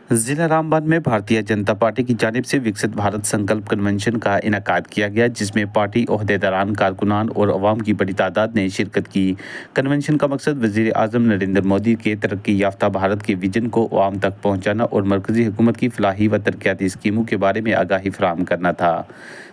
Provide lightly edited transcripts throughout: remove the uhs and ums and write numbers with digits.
जिला रामबन में भारतीय जनता पार्टी की जानिब से विकसित भारत संकल्प कन्वेंशन का इनेकाद किया गया, जिसमें पार्टी ओहदेदारान, कारकुनान और अवाम की बड़ी तादाद ने शिरकत की। कन्वेंशन का मकसद वजीर आजम नरेंद्र मोदी के तरक्की याफ्ता भारत के विजन को अवाम तक पहुँचाना और मरकजी हुकूमत की फलाही व तरक्याती स्कीमों के बारे में आगाही फराहम करना था।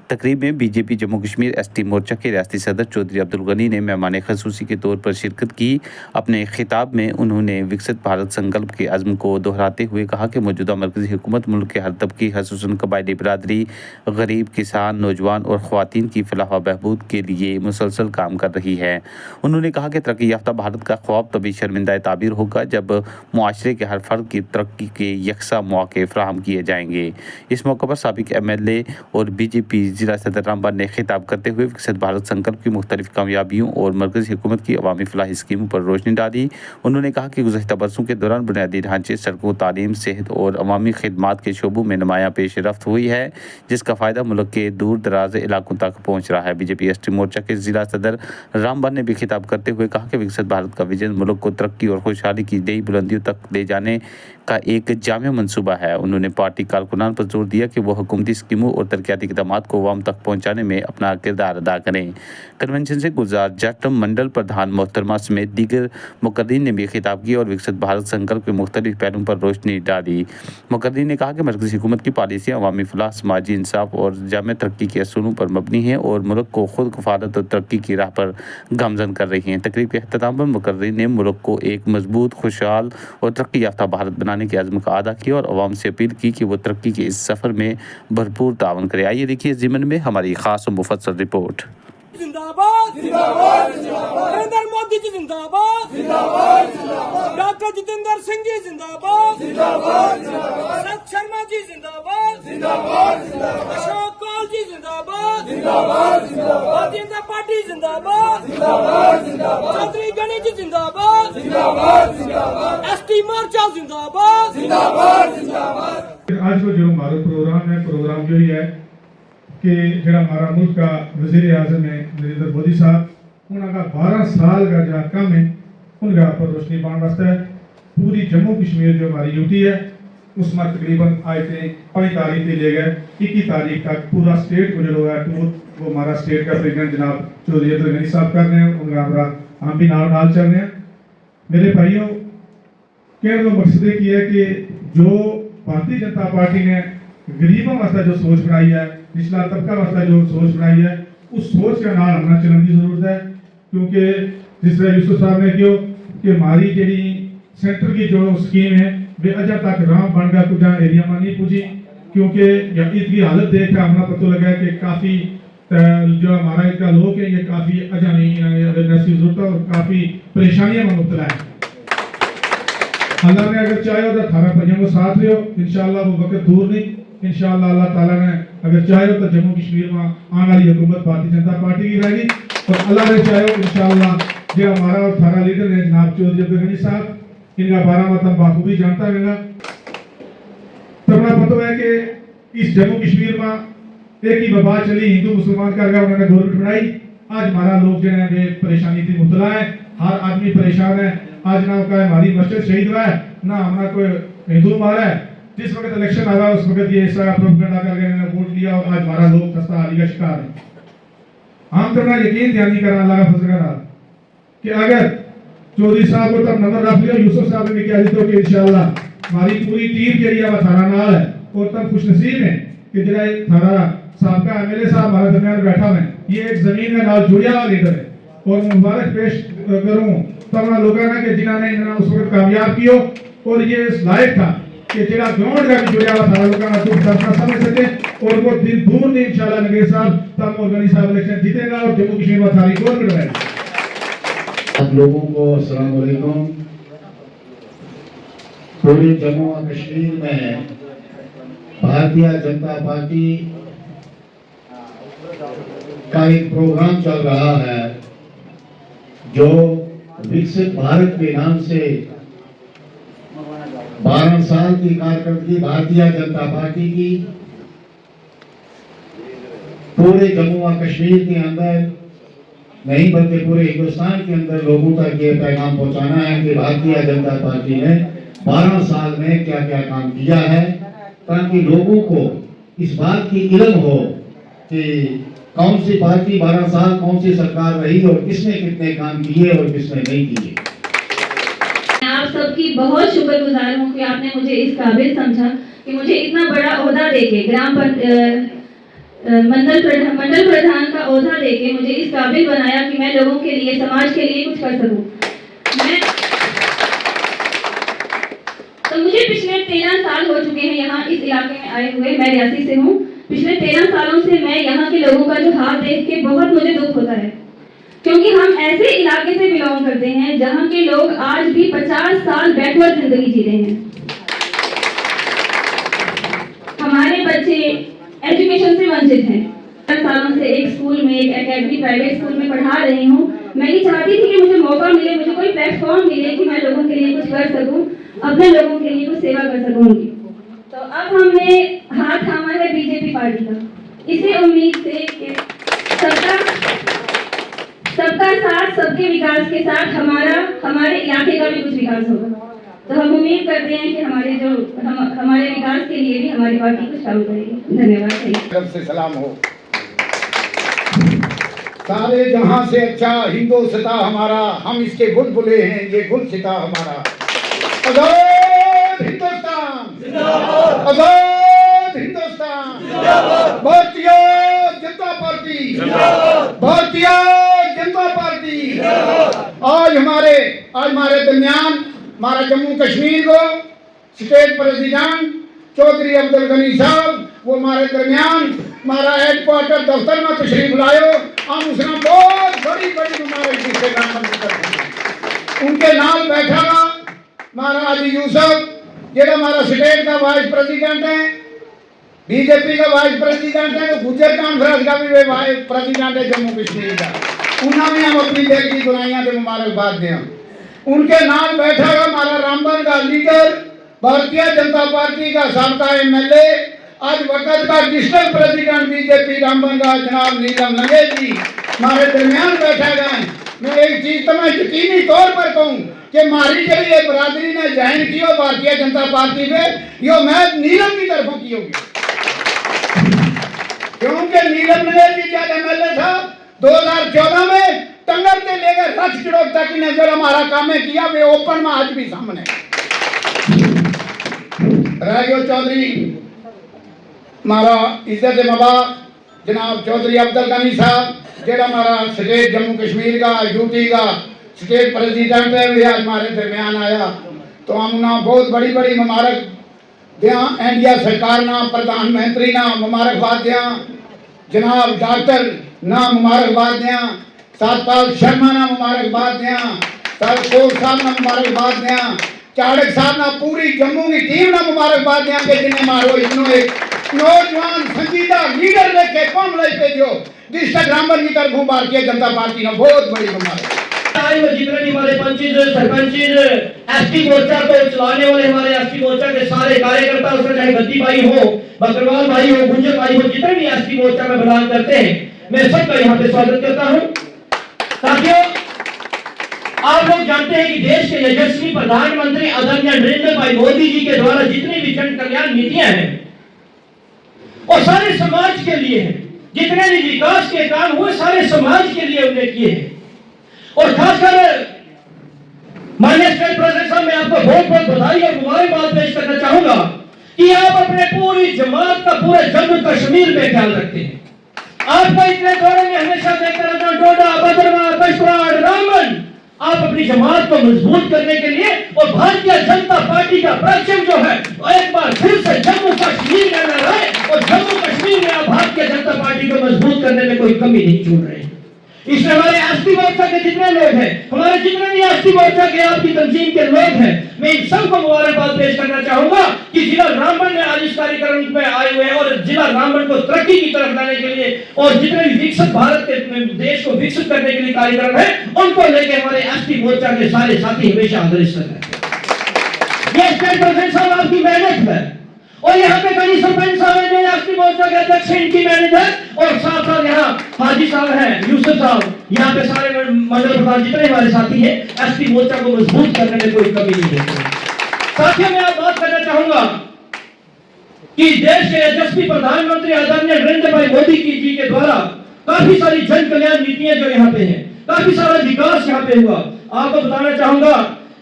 तकरीब में बीजेपी जम्मू कश्मीर एसटी मोर्चा के रियासती सदर चौधरी अब्दुल गनी ने मेहमान खसूसी के तौर पर शिरकत की। अपने खिताब में उन्होंने विकसित भारत संकल्प के अज़्म को दोहराते हुए कहा कि मौजूदा मरकजी हुकूमत मुल्क के हर तबके खसूसन कबायली बिरादरी, गरीब, किसान, नौजवान और ख़वातीन की फलाह व बहबूद के लिए मुसलसल काम कर रही है। उन्होंने कहा कि तरक्की याफ्ता भारत का ख्वाब तभी शर्मिंदा ताबीर होगा जब मुआशरे के हर फर्द की तरक्की के यकसा मौके फराहम किए जाएंगे। इस मौके पर साबिक MLA और बीजेपी जिला सदर रामबन ने खिताब करते हुए विकसित भारत संकल्प की मुख्तलिफ कामयाबियों और मरकजी हुकूमत की अवामी फलाही स्कीमों पर रोशनी डाली। उन्होंने कहा कि गुज़श्ता बरसों के दौरान बुनियादी ढांचे, सड़कों, तालीम, सेहत और अवामी खिदमात के शोबों में नुमायाँ पेशरफ्त हुई है, जिसका फ़ायदा मुल्क के दूर दराज इलाकों तक पहुँच रहा है। बीजेपी एसटी मोर्चा के जिला सदर रामबन ने भी खिताब करते हुए कहा कि विकसित भारत का विजन मुल्क को तरक्की और खुशहाली की नई बुलंदियों तक ले जाने का एक जामिया मनसूबा है। उन्होंने पार्टी कारकुनान पर जोर दिया कि वो हुकूमती स्कीमों और तरक्याती इक़दामात को अवाम तक पहुँचाने में अपना किरदार अदा करें। कन्वेंशन से गुलजार जट मंडल प्रधान मोहतरमा समेत दीगर मुकर्रीन ने भी खिताब किया और विकसित भारत संकल्प के मुख्तलिफ पहलुओं पर रोशनी डाली। मुकर्रीन ने कहा कि मरकज़ी हुकूमत की पॉलिसियाँ अवामी फलाह, समाजी इंसाफ और जामे तरक्की के असूलों पर मबनी हैं और मुल्क को खुद कफालत और तरक्की की राह पर गामजन कर रही हैं। तकरीब के अख्ताम पर मुकर्रीन ने मुल्क को एक मजबूत, खुशहाल और तरक्की याफ्ता भारत बनाने के अज़्म का अदा किया और अवाम से अपील की कि वो तरक्की के इस सफ़र में भरपूर तावन करे। आइए देखिए ज़िमन में हमारी खास और मुफस्सल रिपोर्ट। जिंदाबाद जिंदाबाद जिंदाबाद नरेंद्र मोदी जी जिंदाबाद जिंदाबाद जिंदाबाद डॉक्टर जितेंद्र सिंह जी जिंदाबाद जिंदाबाद जिंदाबाद सत शर्मा जी जिंदाबाद जिंदाबाद जिंदाबाद अशोक कौल जी जिंदाबाद जिंदाबाद जिंदाबाद भारतीय जनता पार्टी जिंदाबाद जिंदाबाद जिंदाबाद चौधरी गणी जी जिंदाबाद जिंदाबाद जिंदाबाद एसटी मोर्चा जिंदाबाद जिंदाबाद जिंदाबाद। आज को जो हमारा प्रोग्राम है, प्रोग्राम जो है कि जो हमारा मुल्क का वज़ीर आज़म है नरेंद्र मोदी साहब, उनका 12 साल का जो काम है उनका पर रोशनी पाने वास्ते है। पूरी जम्मू कश्मीर जो हमारी यूटी है उसमें तकरीबन आज से 5 तारीख से ले गए 21 तारीख तक पूरा स्टेट को जो है टूर वो हमारा स्टेट का प्रेसिडेंट जनाब चौधरी अब्दुल गनी साहब कर रहे हैं, उनका हमारा हम भी नाल चल रहे हैं। मेरे भाइयों, कहने का मकसद ये है कि जो भारतीय जनता पार्टी ने गरीबों वास्ते जो सोच बनाई है, निचला तबका वास्ते जो सोच बनाई है, उस सोच के नाल हमने चलने की जरूरत है। क्योंकि जिस तरह यूसुफ साहब ने कहो कि हमारी जी सेंटर की जो स्कीम है वे अजा तक राम बन गया कुछ एरिया में नहीं पूजी, क्योंकि इसकी हालत देख कर हमें पता लगा कि काफ़ी जो हमारा इसका लोग है ये काफ़ी अजा नहीं अवेयरनेस की जरूरत है और काफ़ी परेशानियों में मुब्तला है। अल्लाह ने अगर चाहे तो 18 भाइयों को साथ लियो, इंशाअल्लाह वो वक्त दूर नहीं। इंशाअल्लाह अल्लाह ताला ने अगर चाहे तो जम्मू कश्मीर में आने वाली हुकूमत भारतीय जनता पार्टी की रहेगी और अल्लाह ने चाहे इंशाअल्लाह जो हमारा और थारा लीडर है जनाब चौधरी अब्दुल गनी साहब, इनका बारे में तुम बाखूबी जानता रहेगा। तुम्हें पता है कि इस जम्मू कश्मीर में एक ही वबा चली, हिंदू मुसलमान का उन्होंने गवर्नमेंट बनाई। आज हमारा लोग जो है वे परेशानी थी मुब्तला है, हर आदमी परेशान है। आज ना का हमारी मस्जिद शहीद हुआ है, ना हमारा कोई हिंदू मारा है। जिस वक्त इलेक्शन आ रहा है उस वक्त ये सारा प्रोपेगेंडा करके इन्होंने वोट लिया और आज हमारा लोग खस्ता हाली का शिकार है। हम तो ना यकीन ध्यान नहीं करा अल्लाह का फजल करा कि अगर चौधरी साहब को तब नंबर रख लिया, यूसुफ साहब ने क्या दिया कि इंशाअल्लाह हमारी पूरी टीम के लिए थारा नाल है और तब खुशनसीब है कि जरा थारा साहब का MLA साहब हमारे दरमियान बैठा है। ये एक जमीन में नाल जुड़िया हुआ लीडर है और मुबारक पेश करूं तमाम लोगों ने कि जिन्होंने इन्होंने उस वक्त कामयाब किया और ये इस लायक था कि जरा ग्राउंड का भी जुड़िया हुआ सारा लोगों का दुख दर्द समझ सके और वो दिन दूर नहीं इंशाल्लाह नगीर साहब तब और गनी साहब इलेक्शन जीतेगा और जम्मू कश्मीर में थारी गवर्नमेंट रहेगी। आप लोगों को अस्सलाम वालेकुम। पूरे जम्मू और कश्मीर में भारतीय जनता पार्टी का एक प्रोग्राम चल रहा है जो विकसित भारत के नाम से 12 साल की कारकर्दगी भारतीय जनता पार्टी की पूरे जम्मू और कश्मीर के अंदर नहीं बल्कि पूरे हिंदुस्तान के अंदर लोगों तक ये पैगाम पहुंचाना है कि भारतीय जनता पार्टी ने 12 साल में क्या क्या काम किया है, ताकि लोगों को इस बात की इल्म हो कि कौन सी पार्टी 12 साल कौन सी सरकार रही और किसने कितने काम किए और किसने नहीं किए। मैं आप सबकी बहुत शुक्रगुजार हूँ कि आपने मुझे इस काबिल समझा कि मुझे इतना बड़ा ओहदा देके मंडल प्रधान का ओहदा देके मुझे इस काबिल बनाया कि मैं लोगों के लिए, समाज के लिए कुछ कर सकूं। तो मुझे पिछले 13 साल हो चुके हैं यहाँ इस इलाके में आए हुए। मैं रियासी से हूँ। पिछले 13 सालों से मैं यहाँ के लोगों का जो हाल देख के बहुत मुझे दुख होता है, क्योंकि हम ऐसे इलाके से बिलोंग करते हैं जहाँ के लोग आज भी 50 साल बैकवर्ड जिंदगी जी रहे हैं। हमारे बच्चे एजुकेशन से वंचित हैं। 10 सालों से एक स्कूल में, एक एकेडमी प्राइवेट स्कूल में पढ़ा रही हूँ। मैं ये चाहती थी कि मुझे मौका मिले, मुझे कोई प्लेटफॉर्म मिले कि मैं लोगों के लिए कुछ कर सकूं, अपने लोगों के लिए कुछ सेवा कर सकूं उनकी। तो अब हमने हाथ थामा है बीजेपी पार्टी का, इसी उम्मीद से कि सबका साथ, सबके विकास के साथ हमारे इलाके का भी कुछ विकास होगा। तो हम उम्मीद करते हैं कि हमारे विकास के लिए भी हमारी पार्टी कुछ काम करेगी। धन्यवाद। तरफ से सलाम हो। सारे जहां से अच्छा हिंदुस्तान हमारा, हम इसके बुलबुले हैं, ये गुलसिता हमारा। आजाद हिंदुस्तान जिंदाबाद, आजाद हिंदुस्तान जिंदाबाद, भारतीय जनता पार्टी जिंदाबाद, भारतीय जनता पार्टी जिंदाबाद। आज हमारे दरमियान हमारा जम्मू कश्मीर को स्टेट प्रेसिडेंट चौधरी अब्दुल गनी साहब, वो हमारे दरमियान हमारा हेडक्वार्टर दफ्तर में तशरीफ लायो। हम उसने बहुत बड़ी उनके नाल बैठा था हमारा हाजी यूसुफ, जो हमारा स्टेट का वाइस प्रेसिडेंट है, बीजेपी का वाइस प्रेसिडेंट है, तो गुजर कॉन्फ्रेंस का भी वाइस प्रेसिडेंट है जम्मू कश्मीर का। उन्हें भी हम अपनी दिल की दुआइयां से मुबारकबाद दें। उनके नाल बैठा था हमारा रामबन का लीडर, भारतीय जनता पार्टी का साबका एमएलए, आज वक्त का डिस्ट्रिक्ट प्रेसिडेंट बीजेपी रामबन का जनाब नीलम लंगे जी हमारे दरमियान बैठा गए। मैं एक चीज तो मैं यकीनी तौर पर कहूँ कि हमारी जब ये बरादरी ने ज्वाइन की हो भारतीय जनता पार्टी पे, यो मैं नीलम की तरफों की होगी, क्योंकि नीलम लंगे जी जब एमएलए था 2014 में, टंगर से लेकर रक्ष चुड़ोक तक ने जो हमारा काम किया वे ओपन में आज भी सामने। राजो चौधरी हमारा इज्जत मबा जनाब चौधरी अब्दुल गनी साहब, जो हमारा स्टेट जम्मू कश्मीर का यूटी का स्टेट प्रेसिडेंट है, वे आज हमारे दरमियान आया। तो हम ना बहुत बड़ी बड़ी मुबारक दिया, इंडिया सरकार ना, प्रधानमंत्री ना मुबारकबाद दिया, जनाब डॉक्टर ना मुबारकबाद दिया, सतपाल शर्मा ना मुबारकबाद दिया, सरकोर साहब ना मुबारकबाद दिया, चाड़क साहब ना, पूरी जम्मू की टीम ना मुबारकबाद दिया कि जिन्हें मारो इतनो एक नौजवान संजीदा लीडर लेके कौन ले जो डिस्ट्रिक्ट रामबन की तरफ भारतीय जनता पार्टी ने बहुत बड़ी मुबारक। जितने भी हमारे पंचित सरपंच एसटी मोर्चा को चलाने वाले हमारे एसटी मोर्चा के सारे कार्यकर्ता, उसमें चाहे गद्दी भाई हो, बकरवाल भाई हो, गुंजर भाई हो, जितने भी एसटी मोर्चा में बयान करते हैं, मैं सबका यहाँ पे स्वागत करता हूँ। साथियों, आप लोग जानते हैं कि देश के यशस्वी प्रधानमंत्री आदरणीय नरेंद्र भाई मोदी जी के द्वारा जितनी भी जन कल्याण नीतियां हैं और सारे समाज के लिए हैं, जितने भी विकास के काम हुए सारे समाज के लिए उन्हें किए हैं। और खासकर माननीय स्टेट प्रेसिडेंट साहब, मैं आपको बहुत बहुत बधाई और मुबारकबाद पेश करना चाहूंगा कि आप अपने पूरी जमात का पूरे जम्मू कश्मीर में ख्याल रखते हैं। आपको इतने दौरे में हमेशा देखते रहता हूं, डोडा, बदरवा, कशवाड़, रामबन, आप अपनी जमात को मजबूत करने के लिए और भारतीय जनता पार्टी का परचम जो है वो एक बार फिर से जम्मू कश्मीर में लहराए और जम्मू कश्मीर में आप भारतीय जनता पार्टी को मजबूत करने में कोई कमी नहीं छोड़ रहे हैं। इसमें हमारे एसटी मोर्चा के जितने लोग हैं, हमारे जितने भी एसटी मोर्चा के आपकी तंजीम के लोग हैं, मैं इन सबको मुबारकबाद पेश करना चाहूंगा कि जिला रामबन में आज इस कार्यक्रम में आए हुए हैं और जिला रामबन को तरक्की की तरफ लाने के लिए और जितने भी विकसित भारत के देश को विकसित करने के लिए कार्यक्रम है, उनको लेकर हमारे एसटी मोर्चा के सारे साथी हमेशा अग्रसर हैं। ये स्टेट प्रेसिडेंट साहब आपकी मेहनत है और यहाँ पे कई सरपंच साहब हैं, एसटी मोर्चा के अध्यक्ष हैं, इनकी मेहनत है और साथ साथ यहाँ हाजी साहब हैं, यूसुफ साहब, यहाँ पे सारे मंडल प्रधान जितने हमारे साथी हैं, एसटी मोर्चा को मजबूत करने में कोई कमी नहीं है। साथियों मैं आप बात करना चाहूंगा कि देश के यशस्वी प्रधानमंत्री आदरणीय नरेंद्र भाई मोदी जी के द्वारा काफी सारी जन कल्याण नीतियां जो यहाँ पे हैं, काफी सारा विकास यहाँ पे हुआ। आपको बताना चाहूंगा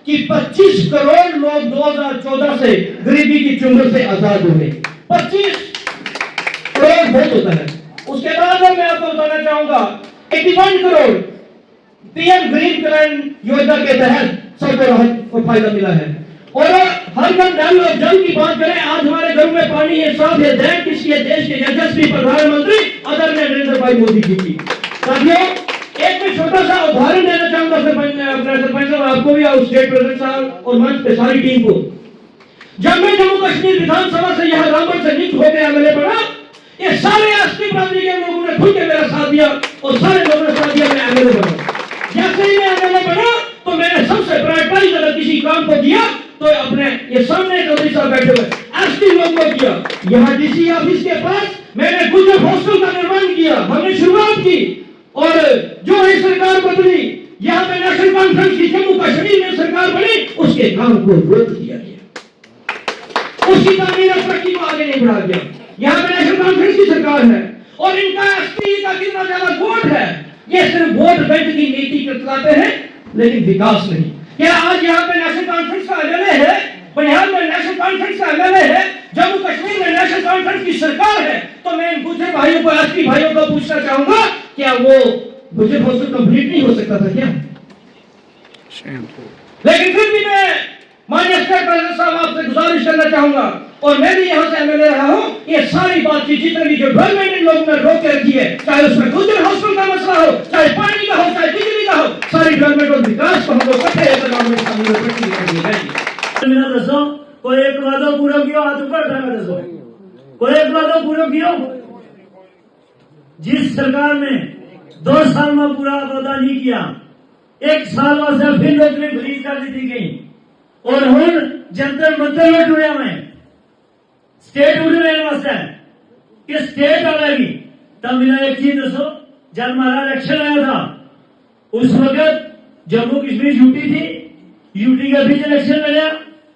कि 25 करोड़ लोग 2014 से गरीबी की चुंगल से आजाद हुए। 25 करोड़ बहुत होता है। उसके बाद मैं आपको बताना चाहूंगा 81 करोड़ पीएम गरीब कल्याण योजना के तहत सबको राहत को फायदा मिला है। और हर घर नल और जल की बात करें, आज हमारे घरों में पानी है, साफ है, दैट किसकी है? देश के यशस्वी प्रधानमंत्री आदरणीय नरेंद्र भाई मोदी जी की। साथियों एक मैं छोटा सा उदाहरण देना चाहूंगा सरपंच साहब आपको भी और स्टेट प्रेसिडेंट साहब और मंच पे सारी टीम को। जब मैं जम्मू कश्मीर विधानसभा से यहाँ रामबन से नियुक्त होकर एमएलए बना, ये सारे एसटी बरादरी के लोगों ने खुल के मेरा साथ दिया और सारे लोगों ने साथ दिया। मैं एमएलए बना, जैसे ही मैं एमएलए बना तो मैंने सबसे प्रायोरिटाइज अगर किसी काम को दिया तो अपने ये सामने चौधरी साहब बैठे हुए एसटी लोग को किया। यहाँ डीसी ऑफिस के पास मैंने गुजर हॉस्टल का निर्माण किया, हमने शुरुआत की। और जो है सरकार बदली, यहाँ पे नेशनल कॉन्फ्रेंस की जम्मू कश्मीर में सरकार बनी, उसके काम को रोक दिया गया, उसकी तामीर तरक्की को आगे नहीं बढ़ा गया। यहाँ पे नेशनल कॉन्फ्रेंस की सरकार है और इनका एसपी का कितना ज्यादा वोट है, ये सिर्फ वोट बैंक की नीति चलाते हैं लेकिन विकास नहीं। क्या आज यहाँ पे नेशनल कॉन्फ्रेंस का एमएलए है, बनिहाल में नेशनल कॉन्फ्रेंस का एमएलए है, जम्मू कश्मीर में नेशनल कॉन्फ्रेंस की सरकार है, तो मैं इन गुजर भाइयों को एसपी भाइयों को पूछना चाहूंगा क्या वो गुजर हॉस्टल कंप्लीट नहीं हो सकता था क्या? लेकिन फिर भी मैं माननीय स्टेट प्रेसिडेंट साहब आपसे गुजारिश करना चाहूंगा और मैं भी यहाँ से एमएलए रहा हूँ, ये सारी बातचीत जितने भी जो डेवलपमेंट इन लोगों ने रोक के रखी है, चाहे उसमें गुजर हॉस्टल का मसला हो, चाहे पानी का हो, चाहे बिजली का हो, सारी डेवलपमेंट और विकास को हमको इकट्ठे दसो कोई एक वादा पूरा किया, हाथ ऊपर उठाकर दसो कोई एक वादा पूरा किया। जिस सरकार ने 2 साल में पूरा वादा नहीं किया, 1 साल वास्ते फिर नौकरी खरीद कर दी गई और हुन जंतर मंतर में जुड़े हुए स्टेट उड़ने वास्ते कि स्टेट आएगी। तब मेरा एक चीज दसो, जब हमारा इलेक्शन आया था उस वक्त जम्मू कश्मीर यूटी थी, यूटी का बीच इलेक्शन लड़ा,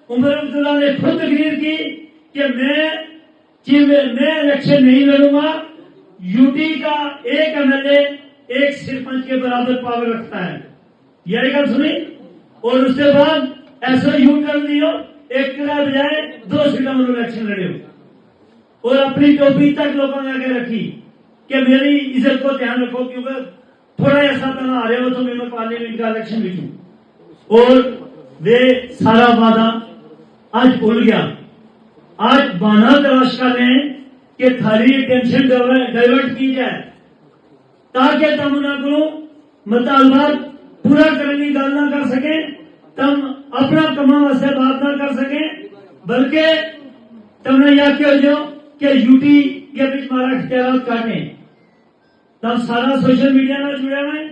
उमर अब्दुल्ला ने खुद तकरीर की कि मैं इलेक्शन नहीं लड़ूंगा, यूटी का एक एमएलए एक सरपंच के बराबर पावर रखता है। यही गल सुनी और उसके बाद ऐसा यू टर्न लियो, एक के बजाय 2 सीटों में इलेक्शन लड़े और अपनी टोपी तक लोगों ने आगे रखी कि मेरी इज्जत को ध्यान रखो, क्योंकि थोड़ा ऐसा तना आ रहे हो तो मैं पार्लियामेंट का इलेक्शन जीतूं। और वे सारा वादा आज भूल गया। आज बहाना तलाश कर रहे हैं कि थारी टेंशन डाइवर्ट की जाए ताकि तुम ना को मुतालबात पूरा करने की गल ना कर सके, तुम अपना कमा वास्ते बात ना कर सके, बल्कि तुमने यह कह जो कि यूटी के बीच हमारा इख्तियार काटे। तब सारा सोशल मीडिया ना जुड़े हुए,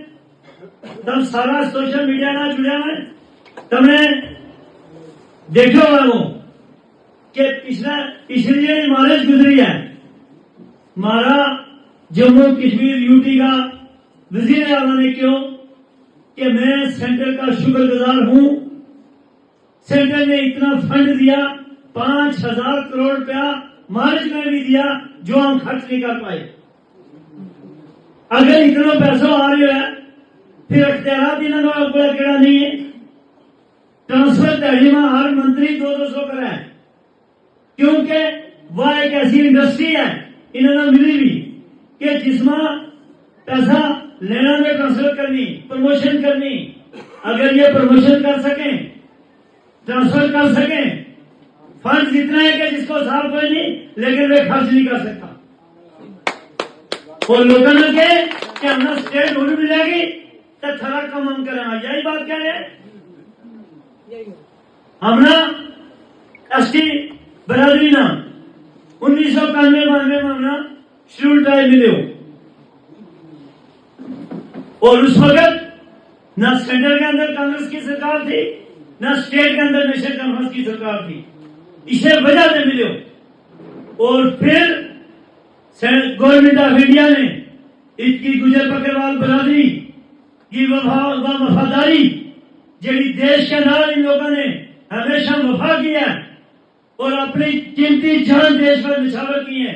तब सारा सोशल मीडिया ना जुड़े हुए, तुमने देखो वालों कि पिछली जो मार्च गुजरी है, हमारा जम्मू कश्मीर यूटी का वजीर आला ने क्यों कि मैं सेंटर का शुक्रगुजार हूं, सेंटर ने इतना फंड दिया, 5000 करोड़ रुपया मार्च में भी दिया जो हम खर्च नहीं कर पाए। अगर इतना पैसा आ रहा है फिर अख्तियार केड़ा नहीं है। ट्रांसफर दिहाड़ी में हर मंत्री 200 कराए, क्योंकि वह एक ऐसी इंडस्ट्री है इन्होंने मिली भी कि जिसमें पैसा लेना में ट्रांसफर करनी, प्रमोशन करनी, अगर ये प्रमोशन कर सके, ट्रांसफर कर सके, फंड जितना है कि जिसको साफ कोई नहीं, लेकिन वे खर्च नहीं कर सकता। और लोगों ने कहे कि हमें स्टेट होनी मिलेगी तो थोड़ा कम हम करेंगे, यही बात कह रहे हैं। हमने एसटी बरादरी ना 1991-92 में हमने शेड्यूल ट्राइब मिले हो और उस वक्त न सेंटर के अंदर कांग्रेस की सरकार थी, न स्टेट के अंदर नेशनल कॉन्फ्रेंस की सरकार थी, इसे वजह से मिले हो। और फिर गवर्नमेंट ऑफ इंडिया ने इसकी गुजर बकरवाल बरादरी की वफादारी जी देश के नाल इन लोगों ने हमेशा वफा किया और अपनी कीमती जान देश पर निछावर की है।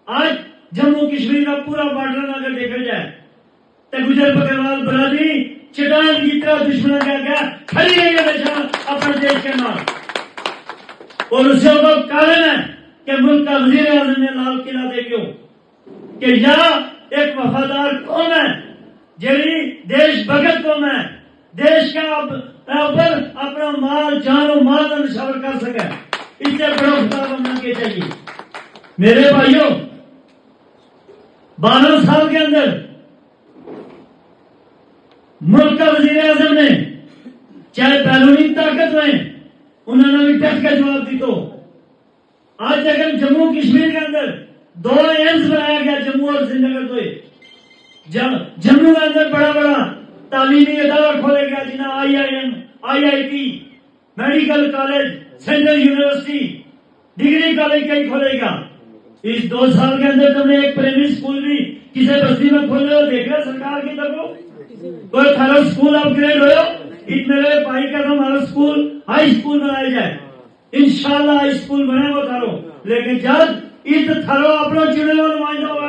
आज जम्मू कश्मीर का पूरा बॉर्डर अगर देखा जाए तो गुजर बकरवाल बरादरी चट्टान की तरह दुश्मनों का क्या खड़ी है हमेशा अपने देश के नाम। और उससे वो कारण है कि मुल्क का वजीर आजम ने लाल किला देखियो कि यह एक वफादार कौम है, जेड़ी देश भगत कौम है, देश का ऊपर अपना माल जान और माल का निछावर कर सके। इससे बड़ा खुदा बनना के चाहिए। मेरे भाइयों, 12 साल के अंदर मुल्क का वजीर आजम ने चाहे बैरूनी ताकत में उन्होंने भी डट का जवाब दी। तो आज अगर जम्मू कश्मीर के अंदर 2 एम्स बनाया गया, जम्मू और श्रीनगर जम्मू के अंदर बड़ा बड़ा तालीमी अदारा खोलेगा, जिन्हें IIM, IIT, medical college, central university, degree college कहीं खोलेगा। इस 2 साल के अंदर तुमने एक प्राइमरी स्कूल भी किसी बस्ती में खोले हो देख रहे सरकार की तरफ कोई थारा स्कूल अपग्रेड हो। मेरे भाई का हमारा स्कूल हाई स्कूल बनाया जाए, इंशाल्लाह हाई स्कूल बने वो थारो। लेकिन जब इस थारो अपना चुने हुए नुमाइंदा होगा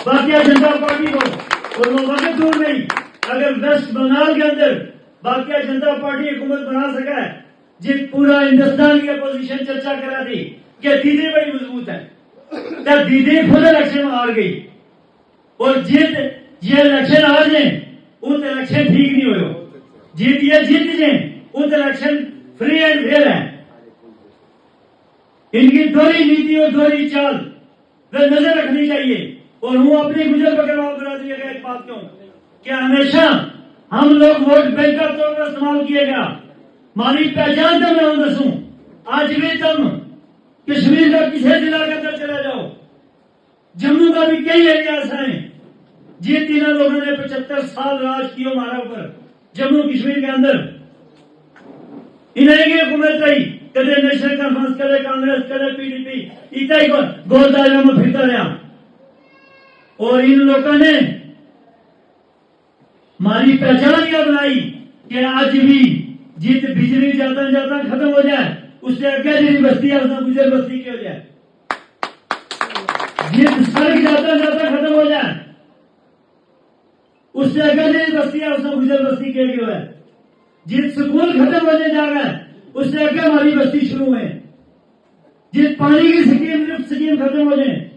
भारतीय जनता पार्टी को, और वो वक्त दूर नहीं अगर वेस्ट बंगाल के अंदर भारतीय जनता पार्टी हुकूमत बना सका है, जिस पूरा हिंदुस्तान की अपोजिशन चर्चा करा थी कि दीदी बड़ी मजबूत है, तब दीदी खुद इलेक्शन में हार गई। और जीत ये इलेक्शन आ जाए उस इलेक्शन ठीक नहीं हो, जीत ये जीत जाए उस इलेक्शन फ्री एंड फेयर है। इनकी दोहरी नीति और दोहरी चाल वे नजर रखनी चाहिए। और हूं अपनी गुजर बकरवाल बरादरी का एक बात कहूं कि हमेशा हम लोग वोट बैंक का तौर पर इस्तेमाल किएगा। हमारी पहचान तो मैं हूं दसूं, आज भी तुम कश्मीर का किसी जिला के अंदर चले जाओ, जम्मू का भी कई एरिया ऐसा है जिन तीनों लोगों ने 75 साल राज किया हमारा ऊपर जम्मू कश्मीर के अंदर। इन्हें की हुकूमत रही, कदे नेशनल कॉन्फ्रेंस, कदे कांग्रेस, कदे PDP, इतना ही गोल दायरे में फिरता रहा। और इन लोगों ने हमारी पहचान यह बनाई कि आज भी जित बिजली जाता जाता खत्म हो जाए, उससे अगर जी बस्ती है उसमें गुजर बस्ती की हो जाए, जित सड़क जाता जाता खत्म हो जाए, उससे अगर जी बस्ती है उसमें गुजर बस्ती के लिए है, जित स्कूल खत्म होने जा रहा है उससे अगर हमारी बस्ती शुरू है, जिस पानी की स्कीम खत्म हो जाए